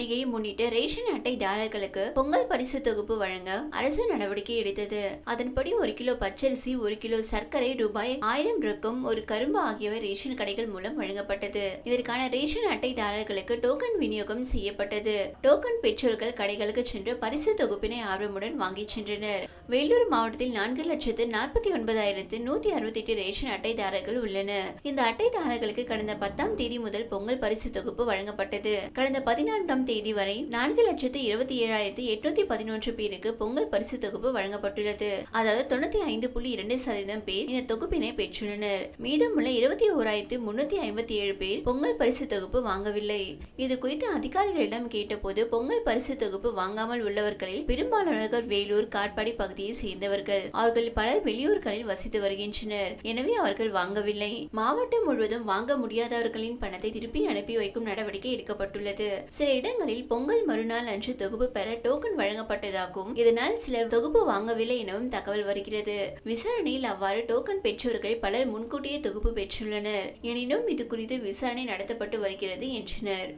பண்டிகையை முன்னிட்டு ரேஷன் அட்டைதாரர்களுக்கு பொங்கல் பரிசு தொகுப்பு வழங்க அரசு நடவடிக்கை எடுத்தது. அதன்படி 1 கிலோ பச்சரிசி, 1 கிலோ சர்க்கரை, ரூபாய் 1000 ரொக்கம், ஒரு கரும்பு ஆகியவை ரேஷன் கடைகள் மூலம் வழங்கப்பட்டது. இதற்கான ரேஷன் அட்டைதாரர்களுக்கு டோக்கன் விநியோகம் செய்யப்பட்டது. டோக்கன் பெற்றோர்கள் கடைகளுக்கு சென்று பரிசு தொகுப்பினை ஆர்வமுடன் வாங்கி சென்றனர். வேலூர் மாவட்டத்தில் 4,49,168 ரேஷன் அட்டைதாரர்கள் உள்ளனர். இந்த அட்டைதாரர்களுக்கு கடந்த 10ஆம் தேதி முதல் பொங்கல் பரிசு தொகுப்பு வழங்கப்பட்டது. கடந்த 14ஆம் தேதி வரை 4,27,811 பேருக்கு பொங்கல் பரிசு தொகுப்பு வழங்கப்பட்டுள்ளது. அதாவது 95.2% பேர் இந்த தொகுப்பினை பெற்றுள்ளனர். மீதமுள்ள 21,357 பேர் பொங்கல் பரிசு தொகுப்பு வாங்கவில்லை. இது குறித்து அதிகாரிகளிடம் கேட்டபோது, பொங்கல் பரிசு தொகுப்பு வாங்காமல் உள்ளவர்களில் பெரும்பாலானவர்கள் வேலூர், காட்பாடி பகுதியை சேர்ந்தவர்கள். அவர்கள் பலர் வெளியூர்களில் வசித்து வருகின்றனர். எனவே அவர்கள் வாங்கவில்லை. மாவட்டம் முழுவதும் வாங்க முடியாதவர்களின் பணத்தை திருப்பி அனுப்பி வைக்கும் நடவடிக்கை எடுக்கப்பட்டுள்ளது. சில இடங்களில் பொங்கல் மறுநாள் அன்று தொகுப்பு பெற டோக்கன் வழங்கப்பட்டதாகவும், இதனால் சிலர் தொகுப்பு வாங்கவில்லை எனவும் தகவல் வருகிறது. விசாரணையில் அவ்வாறு டோக்கன் பெற்றோர்கள் பலர் முன்கூட்டியே தொகுப்பு பெற்றுள்ளனர். எனினும் இது குறித்து விசாரணை நடத்தப்பட்டு வருகிறது என்றனர்.